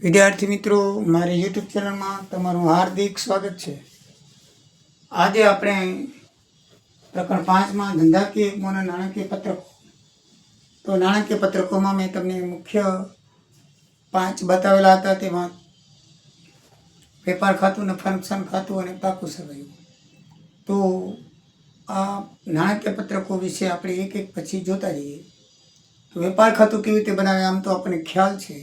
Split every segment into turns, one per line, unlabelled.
વિદ્યાર્થી મિત્રો, મારી યુટ્યુબ ચેનલમાં તમારું હાર્દિક સ્વાગત છે। આજે આપણે પ્રકરણ 5માં ધંધાકીય એકમોના નાણાકીય પત્રકો, તો નાણાકીય પત્રકોમાં મેં તમને મુખ્ય 5 બતાવેલા હતા। તેમાં વેપાર ખાતું, નફા નુકસાન ખાતું અને પાકું સરવૈયું। તો આ નાણાકીય પત્રકો વિશે આપણે એક એક પછી જોતા જઈએ। તો વેપાર ખાતું કેવી રીતે બનાવે આમ તો આપણને ખ્યાલ છે,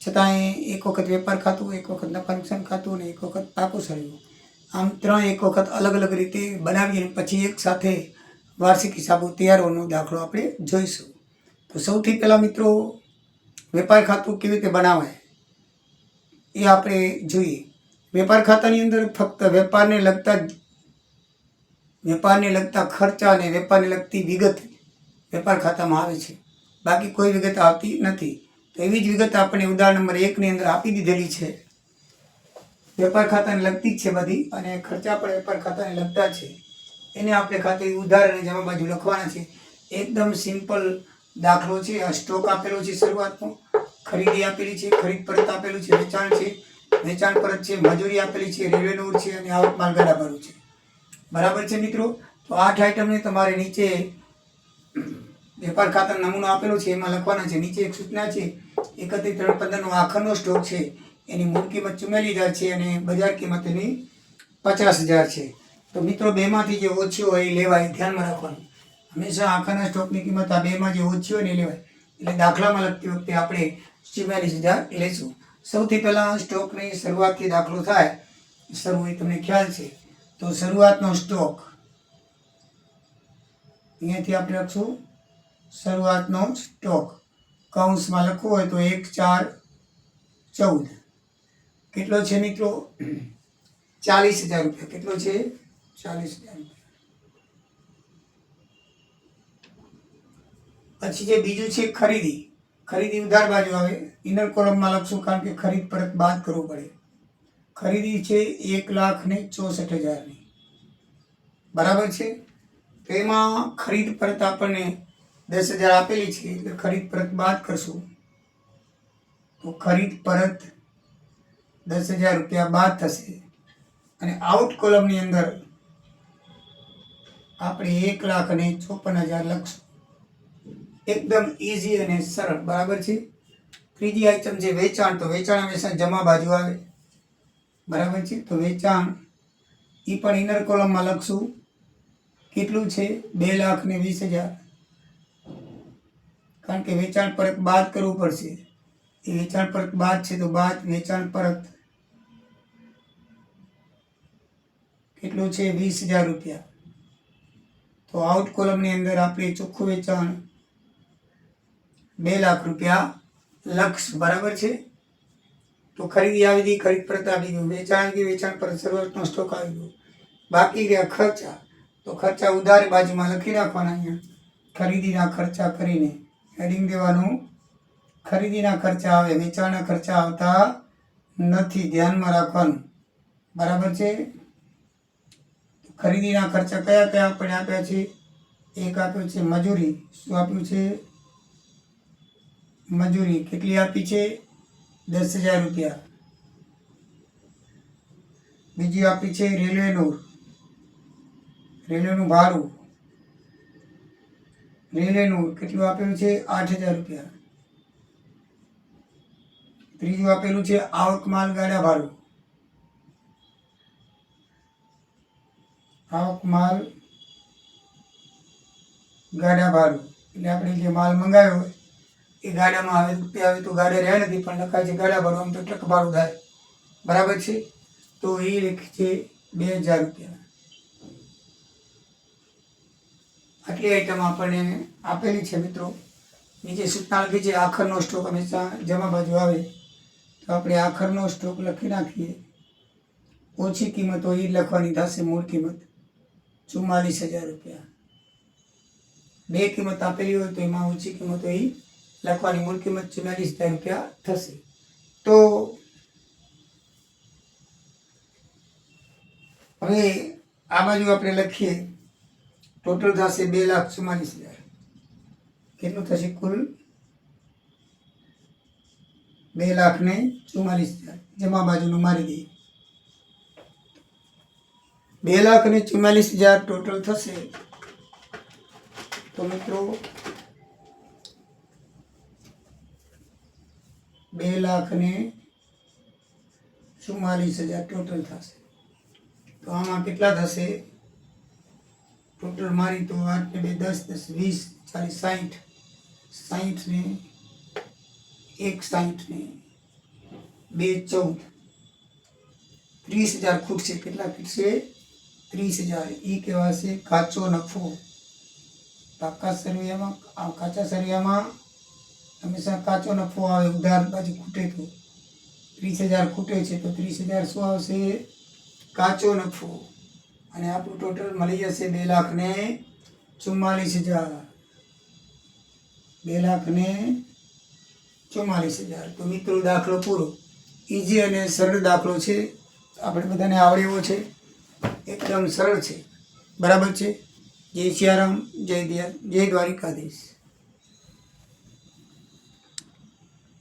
છતાંય એક વખત વેપાર ખાતું, એક વખત નફા નુકસાન ખાતું અને એક વખત પાકું સરવૈયું, આમ ત્રણ એક વખત અલગ અલગ રીતે બનાવીએ પછી એક સાથે વાર્ષિક હિસાબો તૈયારનો દાખલો આપણે જોઈશું। તો સૌથી પહેલાં મિત્રો, વેપાર ખાતું કેવી રીતે બનાવાય એ આપણે જોઈએ। વેપાર ખાતાની અંદર ફક્ત વેપારને લગતા ખર્ચા અને વેપારને લગતી વિગત વેપાર ખાતામાં આવે છે, બાકી કોઈ વિગત આવતી નથી। તો એવી જ વિગત આપણને ઉદાહરણ નંબર 1ની અંદર આપી દીધેલી છે। વેપાર ખાતાને લગતી જ છે બધી, અને ખર્ચા પણ વેપાર ખાતાને લગતા છે। એને આપણે ખાતે ઉદાહરણ જમા બાજુ લખવાના છે। એકદમ સિમ્પલ દાખલો છે। આ સ્ટોક આપેલો છે શરૂઆતનો, ખરીદી આપેલી છે, ખરીદ પરત આપેલું છે, વેચાણ છે, વેચાણ પરત છે, મજૂરી આપેલી છે, રેવન્યુ છે અને આવક માલ ગાડા ભાડું છે। બરાબર છે મિત્રો। તો 8 આઈટમને તમારે નીચે વેપાર ખાતાનો નમૂનો આપેલો છે એમાં લખવાના છે। નીચે એક સૂચના છે, 31/3/15નો આખરનો સ્ટોક છે, એની મૂળ કિંમત 44,000 છે અને બજાર કિંમત એની 50,000 છે। તો મિત્રો બેમાંથી જે ઓછી હોય એ લેવાય, ધ્યાનમાં રાખવાનું। હંમેશા આખરના સ્ટોકની કિંમત આ બેમાં જે ઓછી હોય ને એ લેવાય। એટલે દાખલામાં લખતી વખતે આપણે 44,000 લઈશું। સૌથી પહેલાં સ્ટોકની શરૂઆતથી દાખલો થાય, શરૂ એ તમને ખ્યાલ છે। તો શરૂઆતનો સ્ટોક અહીંયાથી આપણે લખશું શરૂઆતનો સ્ટોક, કૌંસમાં લખવું હોય તો 1/4/14 કેટલો છે મિત્રો? 40,000 રૂપિયા। કેટલો છે? 40,000 રૂપિયા। પછી જે બીજું છે ખરીદી, ખરીદી ઉધાર બાજુ આવે, ઇનર કોલમમાં લખશું કારણ કે ખરીદ પરત બાદ કરવું પડે। ખરીદી છે 1,64,000ની, બરાબર છે। તો એમાં ખરીદ પરત આપણને 10,000 આપેલી છે, એટલે ખરીદ પરત બાદ કરશું તો ખરીદ પરત 10,000 રૂપિયા બાદ થશે। અને આઉટ કોલમની અંદર આપણે 1,54,000 લખશું। એકદમ ઇઝી અને સરળ, બરાબર છે। ત્રીજી આઈટમ છે વેચાણ, તો વેચાણ હંમેશા જમા બાજુ આવે, બરાબર છે। તો વેચાણ એ પણ ઇનર કોલમમાં લખશું, કેટલું છે? 2,20,000, કારણ કે વેચાણ પરત બાદ કરવું પડશે। એ વેચાણ પરત બાદ છે તો બાદ વેચાણ પરત કેટલું છે? 20,000 રૂપિયા। તો આઉટ કોલમની અંદર આપણે ચોખ્ખું વેચાણ 2,00,000 રૂપિયા લખશું, બરાબર છે। તો ખરીદી આવી ગઈ, ખરીદ પરત આવી ગયું, વેચાણ આવી ગયું, વેચાણ પરત શરૂઆતનો સ્ટોક આવી ગયો। બાકી રહ્યા ખર્ચા, તો ખર્ચા ઉધાર બાજુમાં લખી રાખવાના। અહીંયા ખરીદીના ખર્ચા કરીને હેડિંગ દેવાનું, ખરીદીના ખર્ચા આવે, વેચાણના ખર્ચા આવતા નથી, ધ્યાનમાં રાખવાનું, બરાબર છે। ખરીદીના ખર્ચા કયા કયા આપણે આપ્યા છે? એક આપ્યું છે મજૂરી, શું આપ્યું છે? મજૂરી કેટલી આપી છે? 10,000 રૂપિયા। બીજી આપી છે રેલવેનું ભાડું, રેલવેનું કેટલું આપેલું છે? 8,000 રૂપિયા। ત્રીજું આપેલું છે આવક માલ ગાડા ભાડું, આવક માલ ગાડા ભાડું એટલે આપણે જે માલ મંગાવ્યો હોય એ ગાડામાં આવે તો ગાડા રહ્યા નથી પણ લખાય છે ગાડા ભાડું, આમ તો ટ્રક ભાડું થાય, બરાબર છે। તો એ લખી છે 2,000 રૂપિયા। આટલી આઈટમ આપણને આપેલી છે મિત્રો। નીચે સૂચના લખી છે આખરનો સ્ટોક હંમેશા જમા બાજુ આવે, તો આપણે આખરનો સ્ટોક લખી નાખીએ। ઓછી કિંમત હોય એ લખવાની થશે, મૂળ કિંમત 44,000 રૂપિયા। બે કિંમત આપેલી હોય તો એમાં ઓછી કિંમત હોય એ લખવાની, મૂળ કિંમત 44,000 રૂપિયા થશે। તો હવે આ બાજુ આપણે લખીએ, ટોટલ થશે 2,44,000। કેટલું થશે કુલ? 2,44,000 જમા બાજુનું મારી દઈએ. 2,44,000 ટોટલ થશે. તો મિત્રો 2,44,000 ટોટલ થશે. તો આમાં કેટલા થશે ટોટલ મારી તો 8 ને 2 10 10 20 40 60 60 ને 1 60 ને 2 14 30,000 ખૂટશે. કેટલા ખૂટશે 30,000. એ કહેવાશે કાચો નફો. કાચા સરિયામાં હંમેશા કાચો નફો આવે. ઉધાર બાજુ ખૂટે તો 30,000 ખૂટે છે તો 30,000 શું આવશે કાચો નફો. અને આપણું ટોટલ મળી જશે 2,44,000. 2,44,000. તો મિત્રો દાખલો પૂરો. ઇઝી અને સરળ દાખલો છે. આપણે બધાને આવડે એવો છે. એકદમ સરળ છે. બરાબર છે. જય સિયારામ, જય દ્વારિકાધીશ.